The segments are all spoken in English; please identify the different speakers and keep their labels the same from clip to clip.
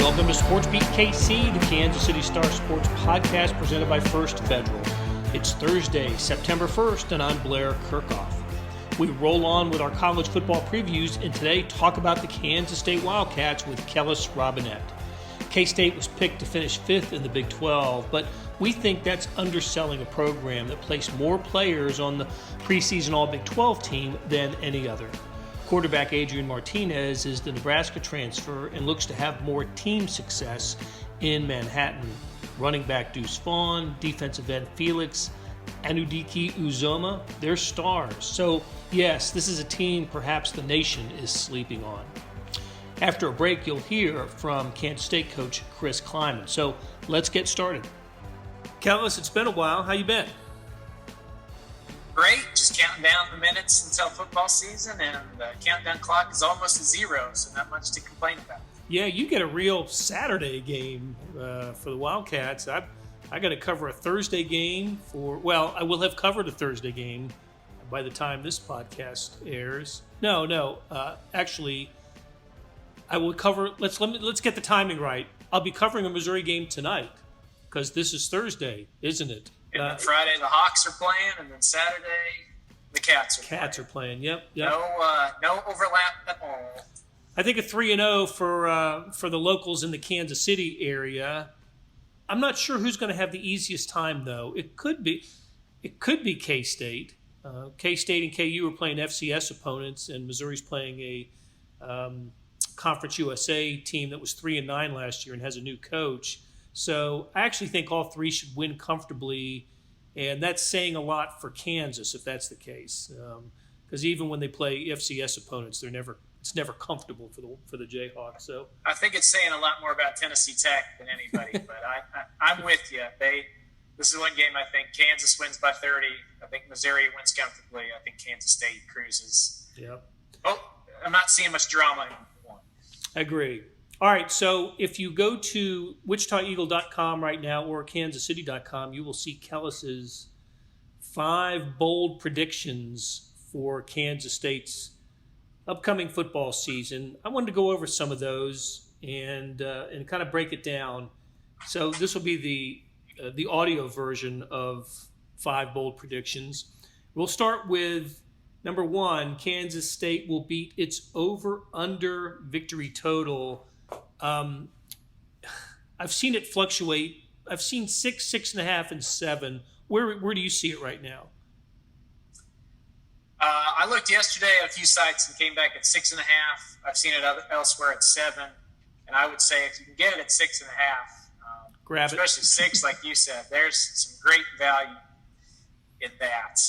Speaker 1: Welcome to SportsBeat KC, the Kansas City Star Sports podcast presented by First Federal. It's Thursday, September 1st, and I'm Blair Kirchhoff. We roll on with our college football previews, and today talk about the Kansas State Wildcats with Kellis Robinett. K-State was picked to finish 5th in the Big 12, but we think that's underselling a program that placed more players on the preseason All-Big 12 team than any other. Quarterback Adrian Martinez is the Nebraska transfer and looks to have more team success in Manhattan. Running back Deuce Vaughn, defensive end Felix Anudike-Azomah, they're stars. So yes, this is a team perhaps the nation is sleeping on. After a break, you'll hear from Kansas State Coach Chris Klieman. So let's get started. Kellis, it's been a while. How you been?
Speaker 2: Great, just counting down the minutes until football season, and the countdown clock is almost to zero, so not much to complain about.
Speaker 1: Yeah, you get a real Saturday game for the Wildcats. I got to cover a Thursday game I will have covered a Thursday game by the time this podcast airs. Actually, I will cover. Let's get the timing right. I'll be covering a Missouri game tonight because this is Thursday, isn't it?
Speaker 2: And then Friday the Hawks are playing, and then Saturday the Cats are
Speaker 1: playing. Yep.
Speaker 2: No overlap at all.
Speaker 1: I think a 3-0 for the locals in the Kansas City area. I'm not sure who's going to have the easiest time though. It could be K-State. K-State and KU are playing FCS opponents, and Missouri's playing a Conference USA team that was 3-9 last year and has a new coach. So I actually think all three should win comfortably, and that's saying a lot for Kansas if that's the case. Because even when they play FCS opponents, it's never comfortable for the Jayhawks. So
Speaker 2: I think it's saying a lot more about Tennessee Tech than anybody. But I'm with you. This is one game I think Kansas wins by 30. I think Missouri wins comfortably. I think Kansas State cruises.
Speaker 1: Yep.
Speaker 2: Oh, I'm not seeing much drama in one.
Speaker 1: I agree. All right, so if you go to WichitaEagle.com right now or KansasCity.com, you will see Kellis's 5 bold predictions for Kansas State's upcoming football season. I wanted to go over some of those and kind of break it down. So this will be the audio version of 5 bold predictions. We'll start with number 1. Kansas State will beat its over/under victory total. I've seen it fluctuate. I've seen 6, 6.5, and 7. Where do you see it right now?
Speaker 2: I looked yesterday at a few sites and came back at 6.5. I've seen it elsewhere at 7, and I would say if you can get it at 6.5,
Speaker 1: grab it.
Speaker 2: Especially 6, like you said. There's some great value in that.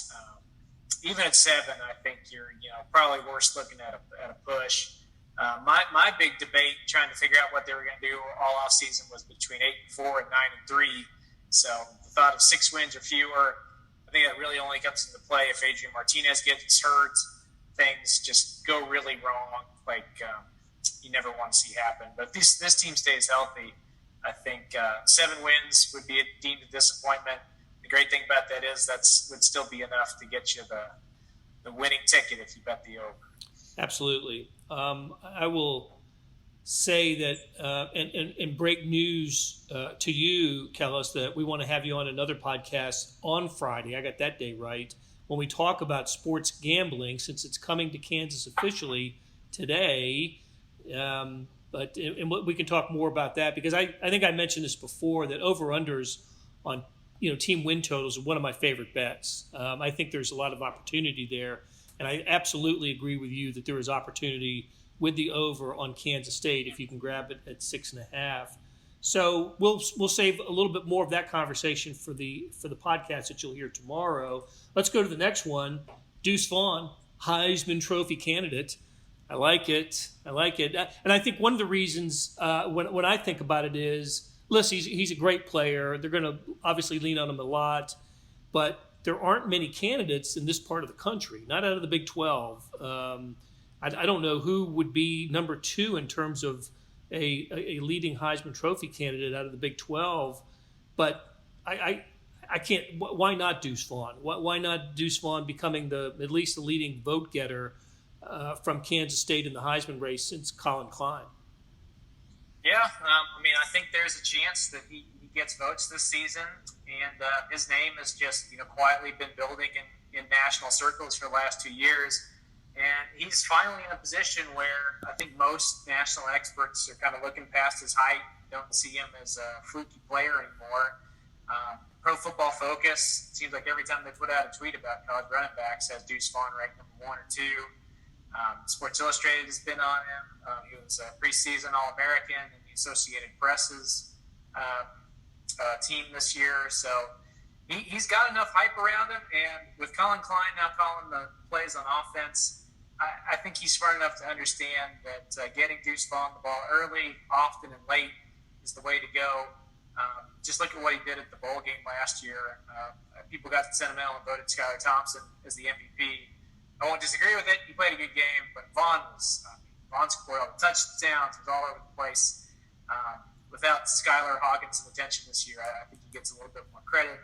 Speaker 2: Even at 7, I think you're probably worth looking at a push. My big debate trying to figure out what they were going to do all off season was between 8-4 and 9-3. So the thought of 6 wins or fewer, I think that really only comes into play if Adrian Martinez gets hurt. Things just go really wrong, like you never want to see happen. But if this team stays healthy, I think 7 wins would be deemed a disappointment. The great thing about that is would still be enough to get you the winning ticket if you bet the over.
Speaker 1: Absolutely. I will say that and break news to you, Kellis, that we want to have you on another podcast on Friday. I got that day right. When we talk about sports gambling, since it's coming to Kansas officially today, but we can talk more about that because I think I mentioned this before that over-unders on team win totals are one of my favorite bets. I think there's a lot of opportunity there. And I absolutely agree with you that there is opportunity with the over on Kansas State if you can grab it at 6.5. So we'll save a little bit more of that conversation for the podcast that you'll hear tomorrow. Let's go to the next one. Deuce Vaughn, Heisman Trophy candidate. I like it. And I think one of the reasons when I think about it is, listen, he's a great player. They're going to obviously lean on him a lot, but there aren't many candidates in this part of the country, not out of the Big 12. I don't know who would be number 2 in terms of a leading Heisman Trophy candidate out of the Big 12, but I can't. Why not Deuce Vaughn? Why not Deuce Vaughn becoming at least the leading vote getter from Kansas State in the Heisman race since Colin Klein?
Speaker 2: Yeah, I mean, I think there's a chance that he gets votes this season, and his name has just quietly been building in national circles for the last 2 years, and he's finally in a position where I think most national experts are kind of looking past his height, don't see him as a fluky player anymore. Pro Football Focus, seems like every time they put out a tweet about college running backs, has Deuce Vaughn ranked number 1 or 2. Sports Illustrated has been on him. He was a preseason All-American in the Associated Press's team this year. So he's got enough hype around him. And with Colin Klein now calling the plays on offense, I think he's smart enough to understand that getting Deuce Vaughn the ball early, often, and late is the way to go. Just look at what he did at the bowl game last year. People got sentimental and voted Skylar Thompson as the MVP. I won't disagree with it. He played a good game, but Vaughn scored all the touchdowns, was all over the place. Without Skylar Hawkinson's attention this year, I think he gets a little bit more credit.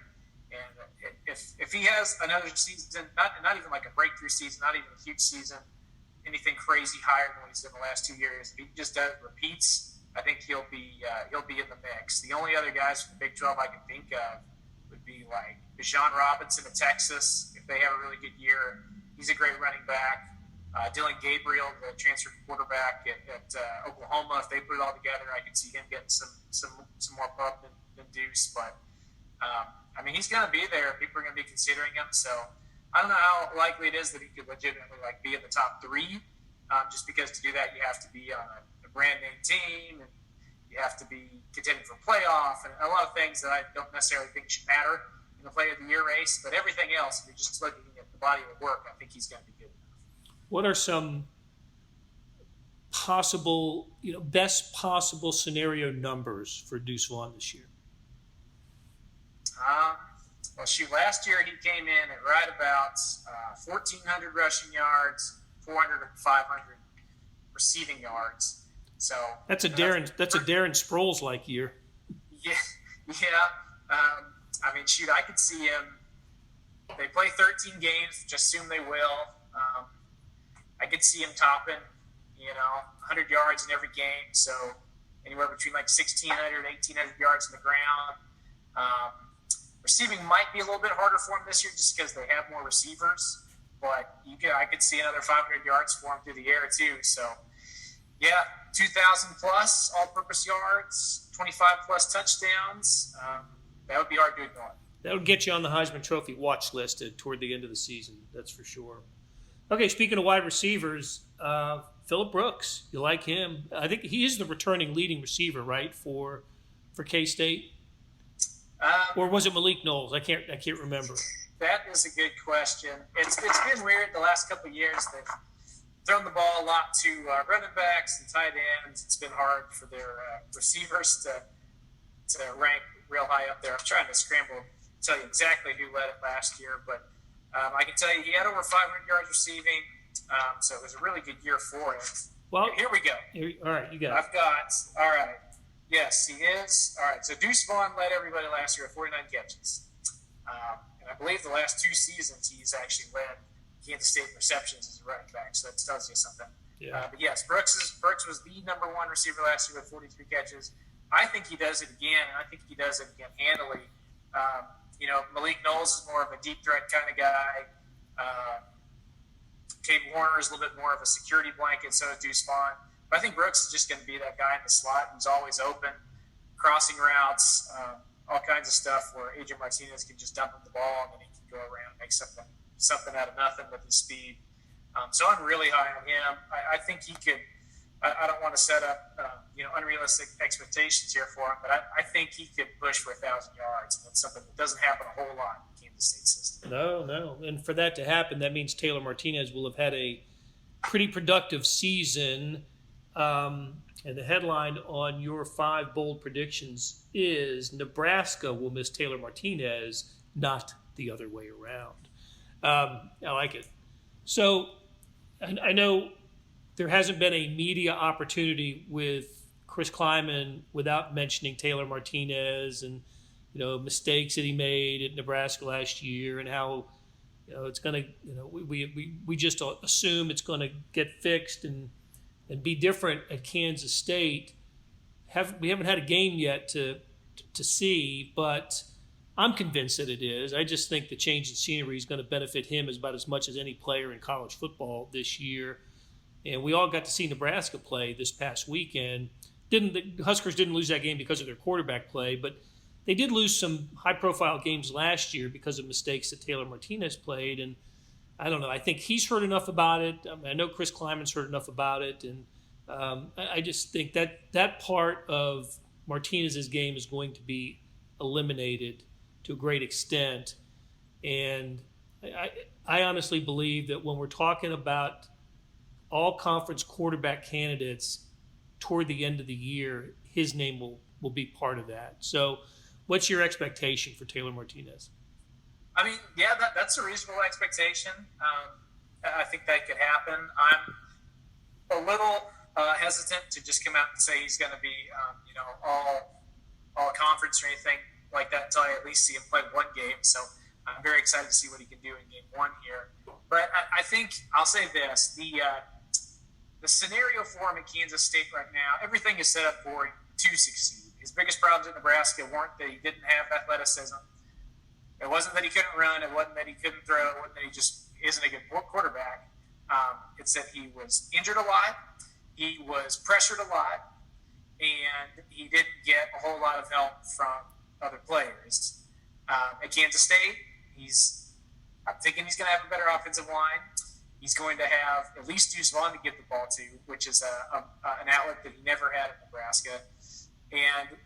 Speaker 2: And if he has another season, not even like a breakthrough season, not even a huge season, anything crazy higher than what he's done the last 2 years, if he just repeats, I think he'll be in the mix. The only other guys from the Big 12 I can think of would be like Bijan Robinson of Texas. If they have a really good year, he's a great running back. Dylan Gabriel, the transfer quarterback at Oklahoma, if they put it all together, I could see him getting some more pub than Deuce. But I mean, he's going to be there. People are going to be considering him. So I don't know how likely it is that he could legitimately be in the top 3. Just because to do that, you have to be on a brand name team, and you have to be contending for playoff, and a lot of things that I don't necessarily think should matter in the Player of the Year race. But everything else, if you're just looking at the body of work, I think he's going to be good enough.
Speaker 1: What are some possible, best possible scenario numbers for Deuce Vaughn this year?
Speaker 2: Well, last year he came in at right about 1,400 rushing yards, 400 and 500 receiving yards. So
Speaker 1: that's a Darren Sproles like year.
Speaker 2: Yeah. I mean, I could see him. They play 13 games. Just assume they will. I could see him topping, 100 yards in every game. So anywhere between 1,600 and 1,800 yards in the ground. Receiving might be a little bit harder for him this year just because they have more receivers. But I could see another 500 yards for him through the air too. So, yeah, 2,000 plus all-purpose yards, 25 plus touchdowns. That would be hard to ignore.
Speaker 1: That would get you on the Heisman Trophy watch list toward the end of the season. That's for sure. Okay, speaking of wide receivers, Phillip Brooks, you like him? I think he is the returning leading receiver, right, for K-State? Or was it Malik Knowles? I can't remember.
Speaker 2: That is a good question. It's been weird the last couple of years. They've thrown the ball a lot to running backs and tight ends. It's been hard for their receivers to rank real high up there. I'm trying to scramble to tell you exactly who led it last year, but I can tell you he had over 500 yards receiving, so it was a really good year for him. Well, here we go.
Speaker 1: All right, you got it.
Speaker 2: All right. Yes, he is. All right, so Deuce Vaughn led everybody last year at 49 catches. And I believe the last 2 seasons he's actually led Kansas State receptions as a running back, so that tells you something.
Speaker 1: Yeah.
Speaker 2: But yes, Brooks was the number 1 receiver last year with 43 catches. I think he does it again, and I think he does it again handily. Malik Knowles is more of a deep threat kind of guy. Cade Warner is a little bit more of a security blanket, so is Deuce Vaughn. But I think Brooks is just going to be that guy in the slot who's always open, crossing routes, all kinds of stuff where Adrian Martinez can just dump him the ball and then he can go around and make something out of nothing with his speed. So I'm really high on him. I think he could. I don't want to set up unrealistic expectations here for him, but I think he could push for 1,000 yards. And that's something that doesn't happen a whole lot in the Kansas State system.
Speaker 1: No. And for that to happen, that means Taylor Martinez will have had a pretty productive season. And the headline on your 5 bold predictions is Nebraska will miss Taylor Martinez, not the other way around. I like it. So I know there hasn't been a media opportunity with Chris Klieman without mentioning Taylor Martinez and mistakes that he made at Nebraska last year and how it's going to we just assume it's going to get fixed and be different at Kansas State. we haven't had a game yet to see, but I'm convinced that it is. I just think the change in scenery is going to benefit him about as much as any player in college football this year. And we all got to see Nebraska play this past weekend. The Huskers didn't lose that game because of their quarterback play, but they did lose some high-profile games last year because of mistakes that Taylor Martinez played. And I don't know. I think he's heard enough about it. I know Chris Klieman's heard enough about it. And I just think that part of Martinez's game is going to be eliminated to a great extent. And I honestly believe that when we're talking about all conference quarterback candidates toward the end of the year, his name will be part of that. So what's your expectation for Taylor Martinez?
Speaker 2: I mean, yeah, that's a reasonable expectation. I think that could happen. I'm a little hesitant to just come out and say he's going to be, all conference or anything like that until I at least see him play one game. So I'm very excited to see what he can do in game one here. But I think I'll say this: the scenario for him at Kansas State right now, everything is set up for him to succeed. His biggest problems at Nebraska weren't that he didn't have athleticism. It wasn't that he couldn't run. It wasn't that he couldn't throw. It wasn't that he just isn't a good quarterback. It's that he was injured a lot. He was pressured a lot. And he didn't get a whole lot of help from other players. At Kansas State, I'm thinking he's going to have a better offensive line. He's going to have at least Deuce Vaughn to get the ball to, which is an outlet that he never had at Nebraska. And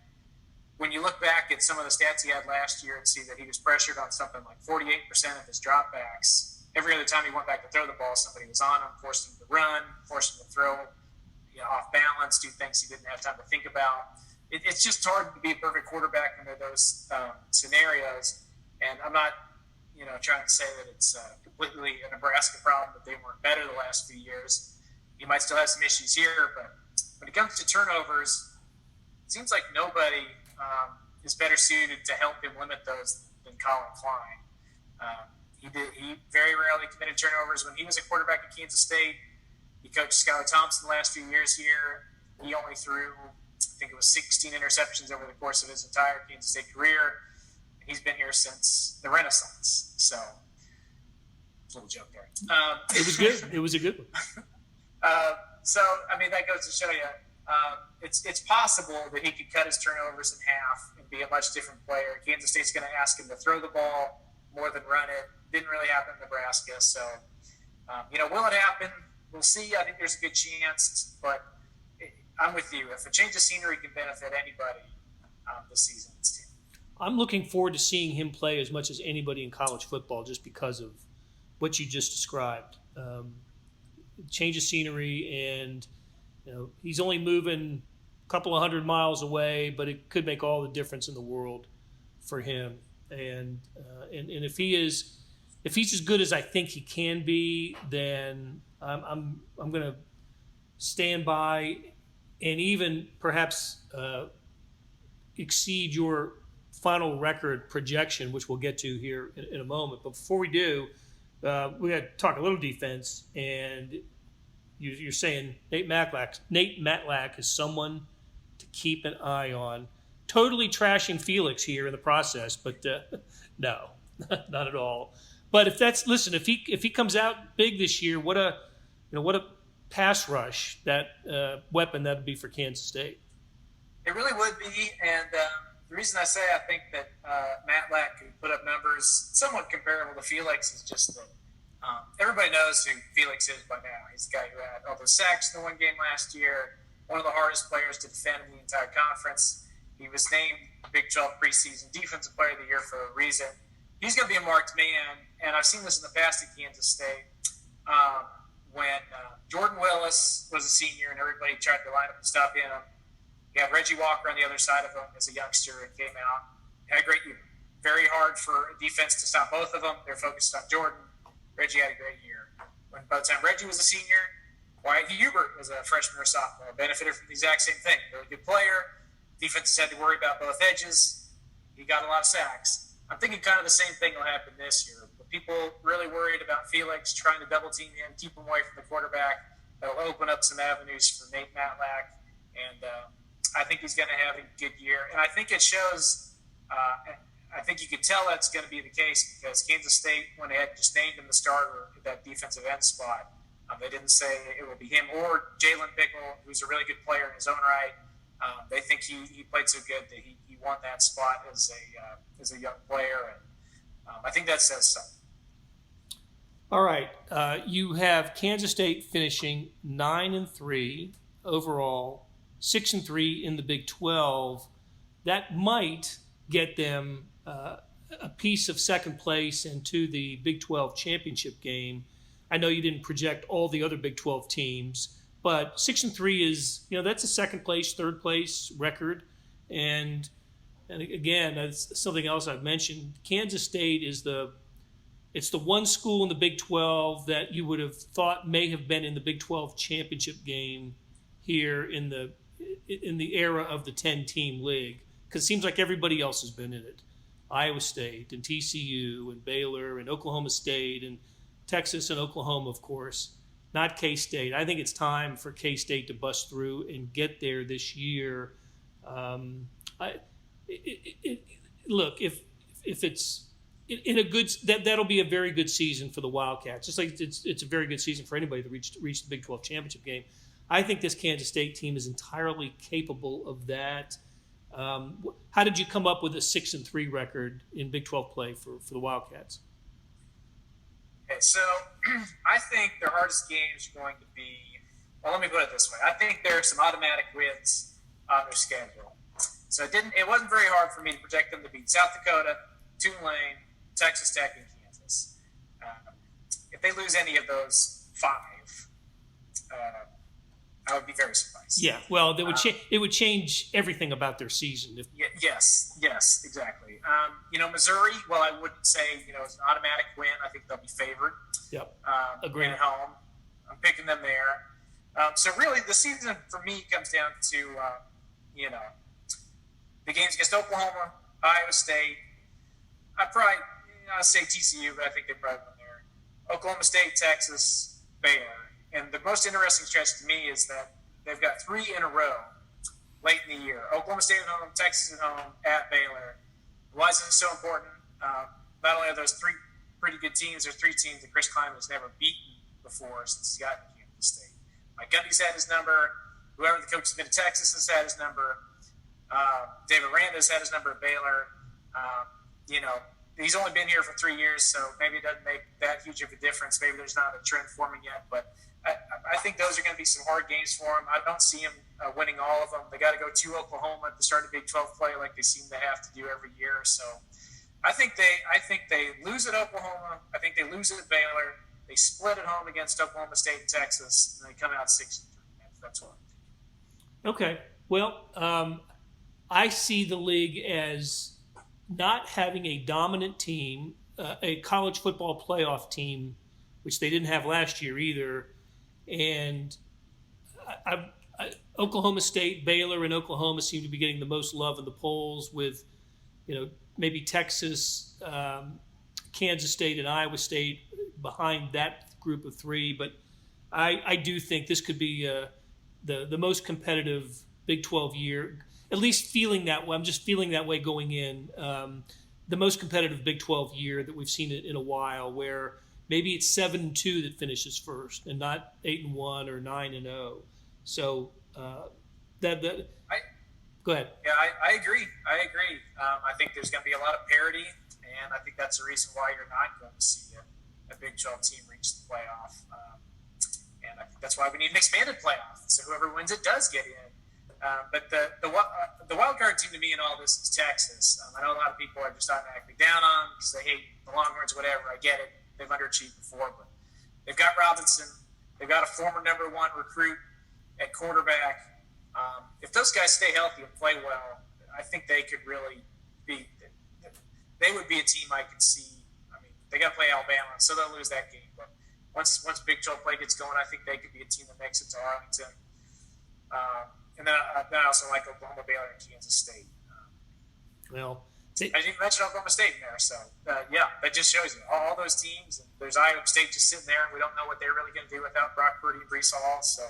Speaker 2: when you look back at some of the stats he had last year and see that he was pressured on something like 48% of his dropbacks, every other time he went back to throw the ball, somebody was on him, forced him to run, forced him to throw off balance, do things he didn't have time to think about. It's just hard to be a perfect quarterback under those scenarios. And I'm not, trying to say that it's completely a Nebraska problem, that they weren't better the last few years. He might still have some issues here, but when it comes to turnovers, it seems like nobody is better suited to help him limit those than Colin Klein. He very rarely committed turnovers when he was a quarterback at Kansas State. He coached Skylar Thompson the last few years here. He only threw, I think it was 16 interceptions over the course of his entire Kansas State career. He's been here since the Renaissance. So, it's a little joke there.
Speaker 1: It was good. It was a good one.
Speaker 2: That goes to show you, it's possible that he could cut his turnovers in half and be a much different player. Kansas State's going to ask him to throw the ball more than run it. Didn't really happen in Nebraska. So, will it happen? We'll see. I think there's a good chance. But I'm with you. If a change of scenery can benefit anybody this season, it's him.
Speaker 1: I'm looking forward to seeing him play as much as anybody in college football just because of what you just described. Change of scenery, and he's only moving a couple of 100 miles away, but it could make all the difference in the world for him. And if he's as good as I think he can be, then I'm going to stand by and even perhaps exceed your final record projection, which we'll get to here in a moment. But before we do, we got to talk a little defense. And you're saying Nate Matlack is someone to keep an eye on. Totally trashing Felix here in the process, but no, not at all. But if he comes out big this year, what a pass rush that weapon that would be for Kansas State.
Speaker 2: It really would be, and the reason I say I think that Matlack can put up numbers somewhat comparable to Felix is just that everybody knows who Felix is by now. He's the guy who had all those sacks in the one game last year, one of the hardest players to defend in the entire conference. He was named Big 12 preseason Defensive Player of the Year for a reason. He's going to be a marked man, and I've seen this in the past at Kansas State. When Jordan Willis was a senior and everybody tried to line up and stop him, you had Reggie Walker on the other side of him as a youngster and came out. Had a great year. Very hard for a defense to stop both of them. They're focused on Jordan. Reggie had a great year. By the time Reggie was a senior, Wyatt Hubert was a freshman or sophomore. Benefited from the exact same thing. Really good player. Defenses had to worry about both edges. He got a lot of sacks. I'm thinking kind of the same thing will happen this year. But people really worried about Felix trying to double team him, keep him away from the quarterback. That'll open up some avenues for Nate Matlack. And I think he's going to have a good year, and I think it shows. I think you could tell that's going to be the case because Kansas State went ahead and just named him the starter at that defensive end spot. They didn't say it will be him or Jalen Pickle, who's a really good player in his own right. They think he played so good that he won that spot as a young player, and I think that says something.
Speaker 1: All right, you have Kansas State finishing 9-3 overall, 6-3 in the Big 12. That might get them a piece of second place into the Big 12 championship game. I know you didn't project all the other Big 12 teams, but 6-3 is, that's a second place, third place record. And again, that's something else I've mentioned. Kansas State it's the one school in the Big 12 that you would have thought may have been in the Big 12 championship game here in the era of the 10-team league, because it seems like everybody else has been in it. Iowa State and TCU and Baylor and Oklahoma State and Texas and Oklahoma, of course, not K-State. I think it's time for K-State to bust through and get there this year. Look, if it's in a good, that'll be a very good season for the Wildcats. Just like it's a very good season for anybody to reach the Big 12 championship game. I think this Kansas State team is entirely capable of that. How did you come up with a 6-3 record in Big 12 play for the Wildcats?
Speaker 2: Okay, so I think their hardest game is going to be, well, let me put it this way. I think there are some automatic wins on their schedule. So it wasn't very hard for me to project them to beat South Dakota, Tulane, Texas Tech, and Kansas. If they lose any of those five, I would be very surprised.
Speaker 1: Yeah, well, it would change everything about their season.
Speaker 2: Yes, exactly. Missouri, well, I wouldn't say, it's an automatic win. I think they'll be favored.
Speaker 1: Yep, agreed.
Speaker 2: At home. I'm picking them there. So really, the season for me comes down to, the games against Oklahoma, Iowa State. I'll say TCU, but I think they probably win there. Oklahoma State, Texas, Baylor. And the most interesting stretch to me is that they've got 3 in a row late in the year. Oklahoma State at home, Texas at home, at Baylor. Why is this so important? Not only are those 3 pretty good teams, there's 3 teams that Chris Klieman has never beaten before since he's gotten to Kansas State. Mike Gundy's had his number. Whoever the coach has been at Texas has had his number. David Aranda has had his number at Baylor. He's only been here for 3 years, so maybe it doesn't make that huge of a difference. Maybe there's not a trend forming yet, but I think those are going to be some hard games for him. I don't see him winning all of them. They got to go to Oklahoma at the start of Big 12 play, like they seem to have to do every year. So I think they lose at Oklahoma. I think they lose at Baylor. They split at home against Oklahoma State and Texas, and they come out 6-3. That's what I'm thinking.
Speaker 1: Okay. Well, I see the league as not having a dominant team, a college football playoff team, which they didn't have last year either. And Oklahoma State, Baylor, and Oklahoma seem to be getting the most love in the polls, with maybe Texas, Kansas State, and Iowa State behind that group of 3. But I do think this could be the most competitive Big 12 year. At least feeling that way. I'm just feeling that way going in. The most competitive Big 12 year that we've seen it in a while, where maybe it's 7-2 that finishes first, and not 8-1 or 9-0. So go ahead.
Speaker 2: Yeah, I agree. I think there's going to be a lot of parity, and I think that's the reason why you're not going to see a Big 12 team reach the playoff. And I think that's why we need an expanded playoff, so whoever wins it does get in. But the wild card team to me in all this is Texas. I know a lot of people are just automatically down on them because they hate the Longhorns, whatever. I get it. They've underachieved before, but they've got Robinson. They've got a former number 1 recruit at quarterback. If those guys stay healthy and play well, I think they could really be – they would be a team I could see. I mean, they got to play Alabama, so they'll lose that game. But once Big 12 play gets going, I think they could be a team that makes it to Arlington. And then I also like Oklahoma, Baylor, and Kansas State. I didn't mention Oklahoma State in there, so that just shows you all those teams. And there's Iowa State just sitting there, and we don't know what they're really going to do without Brock Purdy and Breece Hall. So,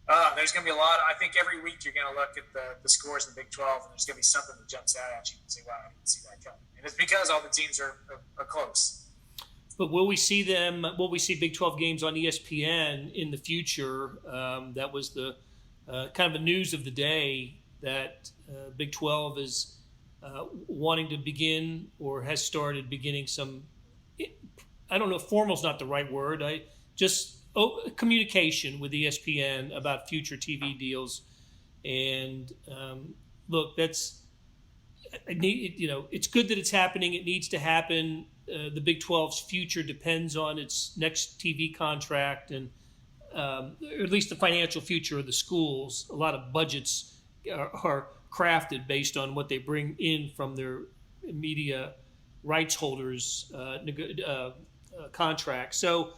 Speaker 2: I think they're going to be a There's going to be a lot. I think every week you're going to look at the scores in the Big 12, and there's going to be something that jumps out at you and say, wow, I didn't see that coming. And it's because all the teams are close.
Speaker 1: But will we see them? Will we see Big 12 games on ESPN in the future? That was the kind of the news of the day, that Big 12 is wanting to begin or has started beginning some. I don't know. Formal's not the right word. Communication with ESPN about future TV deals. And look, it's good that it's happening. It needs to happen. The Big 12's future depends on its next TV contract, and or at least the financial future of the schools. A lot of budgets are crafted based on what they bring in from their media rights holders' contracts. So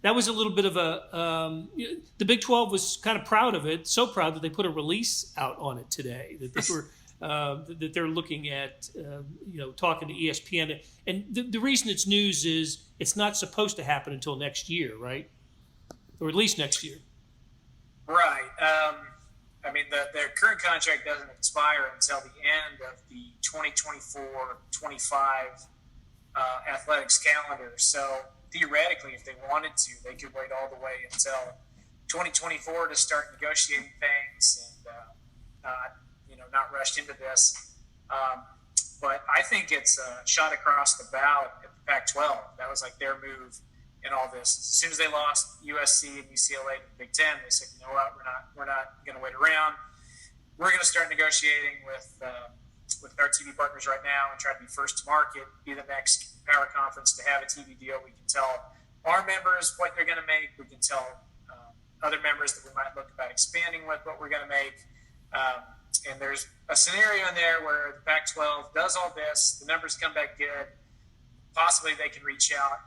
Speaker 1: that was a little bit of the Big 12 was kind of proud of it, so proud that they put a release out on it today, that they were that they're looking at, talking to ESPN. And the reason it's news is it's not supposed to happen until next year, right? Or at least next year.
Speaker 2: Right. Their current contract doesn't expire until the end of the 2024-25 athletics calendar. So theoretically, if they wanted to, they could wait all the way until 2024 to start negotiating things and not rushed into this. But I think it's a shot across the bow at the Pac-12. That was like their move in all this. As soon as they lost USC and UCLA to the Big Ten, they said, you know what, we're not going to wait around. We're going to start negotiating with our TV partners right now and try to be first to market, be the next power conference to have a TV deal. We can tell our members what they're going to make. We can tell other members that we might look about expanding with what we're going to make. And there's a scenario in there where the Pac-12 does all this, the numbers come back good, possibly they can reach out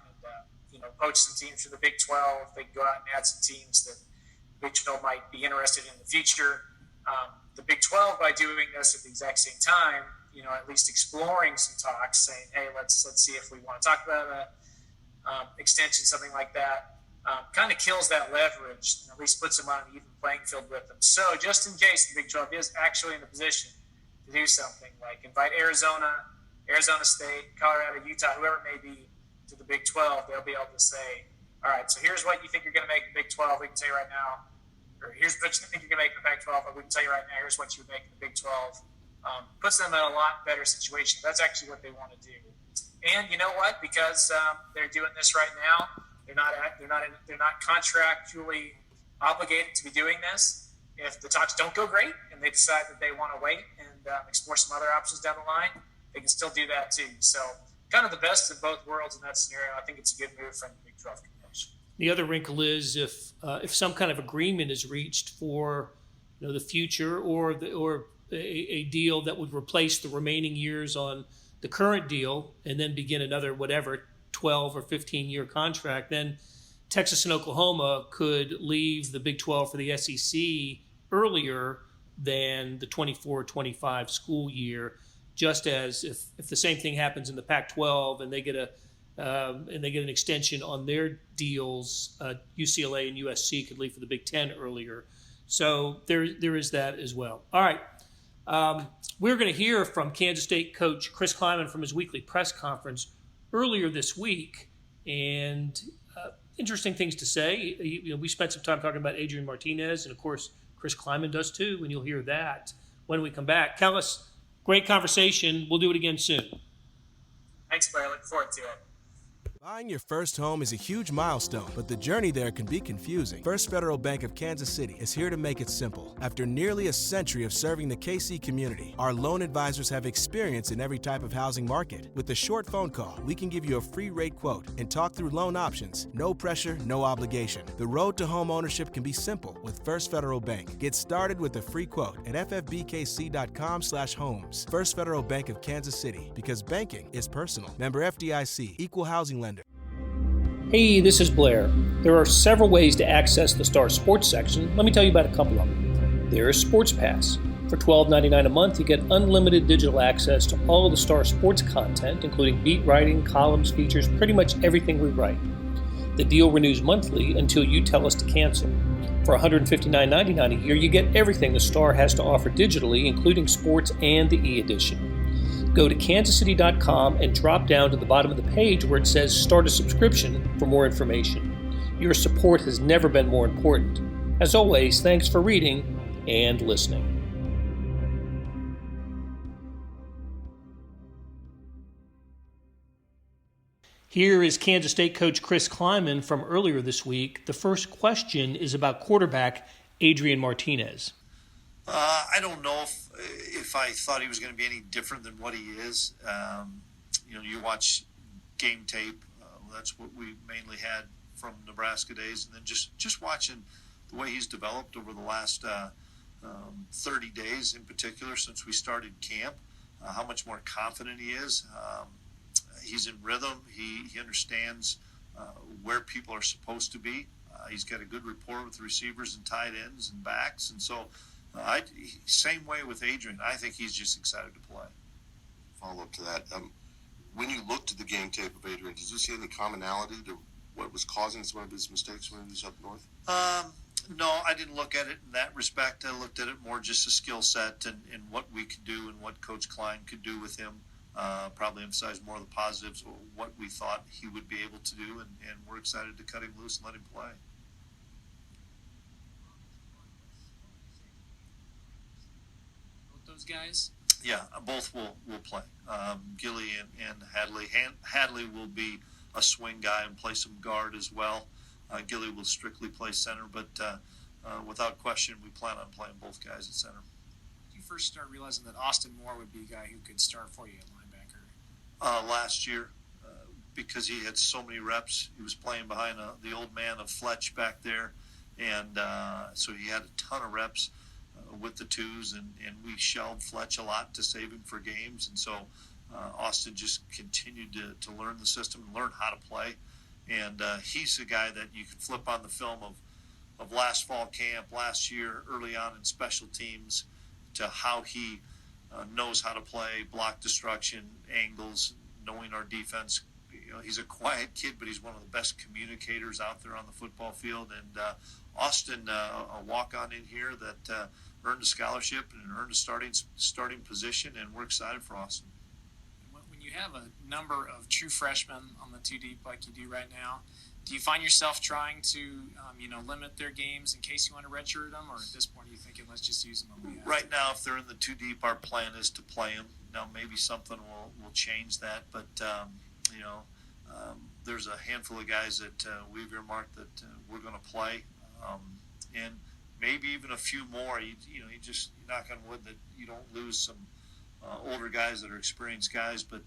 Speaker 2: and poach some teams for the Big 12. They can go out and add some teams that the Big 12 might be interested in the future. The Big 12, by doing this at the exact same time, at least exploring some talks, saying, hey, let's see if we want to talk about an extension, something like that. Kind of kills that leverage and at least puts them on an even playing field with them. So just in case the Big 12 is actually in the position to do something, like invite Arizona State, Colorado, Utah, whoever it may be, to the Big 12, they'll be able to say, all right, so here's what you think you're going to make in the Big 12, we can tell you right now. Or here's what you think you're going to make in the Pac-12, but we can tell you right now, here's what you would make in the Big 12. Puts them in a lot better situation. That's actually what they want to do. And you know what? Because they're doing this right now, they're not contractually obligated to be doing this. If the talks don't go great and they decide that they want to wait and explore some other options down the line, they can still do that too. So kind of the best of both worlds in that scenario. I think it's a good move from the Big 12 Convention.
Speaker 1: The other wrinkle is if some kind of agreement is reached for the future or a deal that would replace the remaining years on the current deal and then begin another 12 or 15-year contract, then Texas and Oklahoma could leave the Big 12 for the SEC earlier than the 24-25 school year, just as if the same thing happens in the Pac-12 and they get an extension on their deals, UCLA and USC could leave for the Big Ten earlier. So there is that as well. All right. We're going to hear from Kansas State coach Chris Klieman from his weekly press conference earlier this week, and interesting things to say. We spent some time talking about Adrian Martinez, and of course Chris Klieman does too, and you'll hear that when we come back. Kellis, great conversation. We'll do it again soon.
Speaker 2: Thanks, Blair. Look forward to it.
Speaker 3: Buying your first home is a huge milestone, but the journey there can be confusing. First Federal Bank of Kansas City is here to make it simple. After nearly a century of serving the KC community, our loan advisors have experience in every type of housing market. With a short phone call, we can give you a free rate quote and talk through loan options. No pressure, no obligation. The road to home ownership can be simple with First Federal Bank. Get started with a free quote at ffbkc.com/homes. First Federal Bank of Kansas City, because banking is personal. Member FDIC, Equal Housing Lender.
Speaker 1: Hey, this is Blair. There are several ways to access the Star Sports section. Let me tell you about a couple of them. There is Sports Pass. For $12.99 a month, you get unlimited digital access to all of the Star Sports content, including beat writing, columns, features, pretty much everything we write. The deal renews monthly until you tell us to cancel. For For $159.99 a year, you get everything the Star has to offer digitally, including sports and the e-edition. Go to kansascity.com and drop down to the bottom of the page where it says Start a Subscription for more information. Your support has never been more important. As always, thanks for reading and listening. Here is Kansas State Coach Chris Klieman from earlier this week. The first question is about quarterback Adrian Martinez.
Speaker 4: I don't know if I thought he was going to be any different than what he is. You watch game tape. That's what we mainly had from Nebraska days. And then just watching the way he's developed over the last 30 days in particular since we started camp, how much more confident he is. He's in rhythm. He understands where people are supposed to be. He's got a good rapport with the receivers and tight ends and backs. And so same way with Adrian. I think he's just excited to play.
Speaker 5: Follow up to that. When you looked at the game tape of Adrian, did you see any commonality to what was causing some of his mistakes when he was up north?
Speaker 4: No, I didn't look at it in that respect. I looked at it more just a skill set and what we could do and what Coach Klein could do with him. Probably emphasize more of the positives of what we thought he would be able to do, and we're excited to cut him loose and let him play.
Speaker 6: Both those guys?
Speaker 4: Yeah, both will play. Gilly and Hadley. Hadley will be a swing guy and play some guard as well. Gilly will strictly play center, but without question, we plan on playing both guys at center.
Speaker 6: Did you first start realizing that Austin Moore would be a guy who could start for you at linebacker?
Speaker 4: Last year, because he had so many reps. He was playing behind the old man of Fletch back there, and so he had a ton of reps with the twos, and we shelved Fletch a lot to save him for games, and so Austin just continued to learn the system and learn how to play, and he's the guy that you can flip on the film of last fall camp, last year, early on in special teams, to how he knows how to play, block destruction, angles, knowing our defense. He's a quiet kid, but he's one of the best communicators out there on the football field. And Austin, a walk-on in here that earned a scholarship and earned a starting position, and we're excited for Austin.
Speaker 6: When you have a number of true freshmen on the two deep like you do right now, do you find yourself trying to, limit their games in case you want to redshirt them, or at this point are you thinking let's just use them when we have
Speaker 4: Right now, if they're in the two deep, our plan is to play them. Now, maybe something will change that, but there's a handful of guys that we've earmarked that we're going to play, and maybe even a few more. You just knock on wood that you don't lose some older guys that are experienced guys, but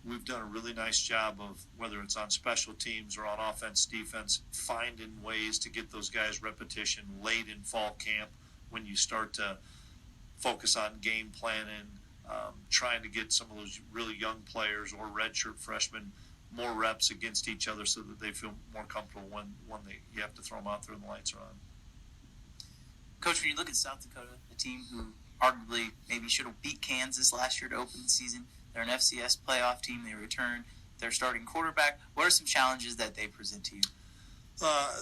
Speaker 4: we've done a really nice job of, whether it's on special teams or on offense, defense, finding ways to get those guys repetition late in fall camp when you start to focus on game planning, trying to get some of those really young players or redshirt freshmen more reps against each other so that they feel more comfortable when you have to throw them out there and the lights are on.
Speaker 7: Coach, when you look at South Dakota, a team who arguably maybe should have beat Kansas last year to open the season, they're an FCS playoff team. They return their starting quarterback. What are some challenges that they present to you?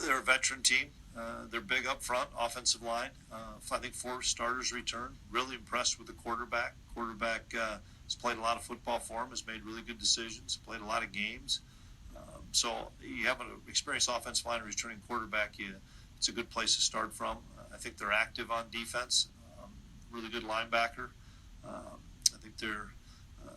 Speaker 4: They're a veteran team. They're big up front, offensive line. I think 4 starters return. Really impressed with the quarterback. Quarterback has played a lot of football for him, has made really good decisions, played a lot of games. So you have an experienced offensive line returning quarterback, it's a good place to start from. I think they're active on defense. Really good linebacker. I think they're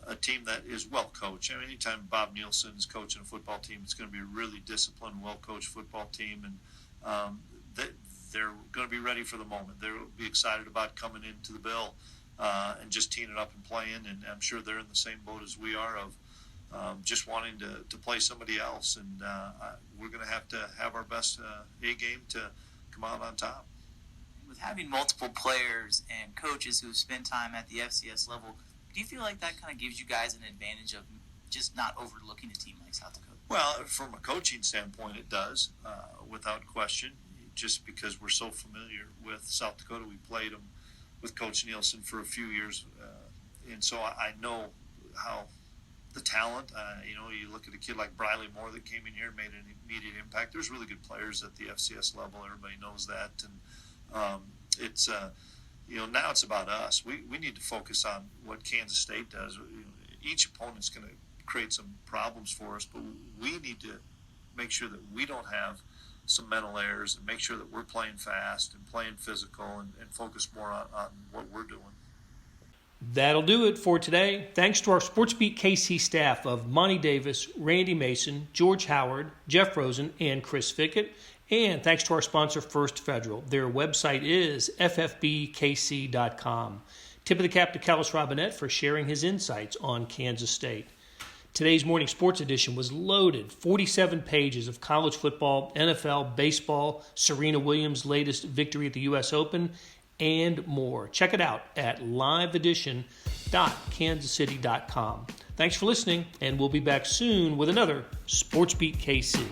Speaker 4: a team that is well coached. I mean, anytime Bob Nielsen is coaching a football team, it's going to be a really disciplined, well coached football team, and they're going to be ready for the moment. They'll be excited about coming into the Bill and just teeing it up and playing. And I'm sure they're in the same boat as we are of just wanting to play somebody else. And we're going to have our best A game to come out on top.
Speaker 7: With having multiple players and coaches who spend time at the FCS level, do you feel like that kind of gives you guys an advantage of just not overlooking a team like South Dakota?
Speaker 4: Well, from a coaching standpoint, it does, without question, just because we're so familiar with South Dakota. We played them with Coach Nielsen for a few years, and so I know how the talent. You look at a kid like Briley Moore that came in here and made an immediate impact. There's really good players at the FCS level. Everybody knows that. And it's now it's about us. We need to focus on what Kansas State does. Each opponent's going to create some problems for us, but we need to make sure that we don't have some mental errors and make sure that we're playing fast and playing physical and focus more on what we're doing.
Speaker 1: That'll do it for today. Thanks to our SportsBeat KC staff of Monty Davis, Randy Mason, George Howard, Jeff Rosen, and Chris Fickett. And thanks to our sponsor, First Federal. Their website is ffbkc.com. Tip of the cap to Kellis Robinett for sharing his insights on Kansas State. Today's morning sports edition was loaded. 47 pages of college football, NFL, baseball, Serena Williams' latest victory at the U.S. Open, and more. Check it out at liveedition.kansascity.com. Thanks for listening, and we'll be back soon with another SportsBeat KC.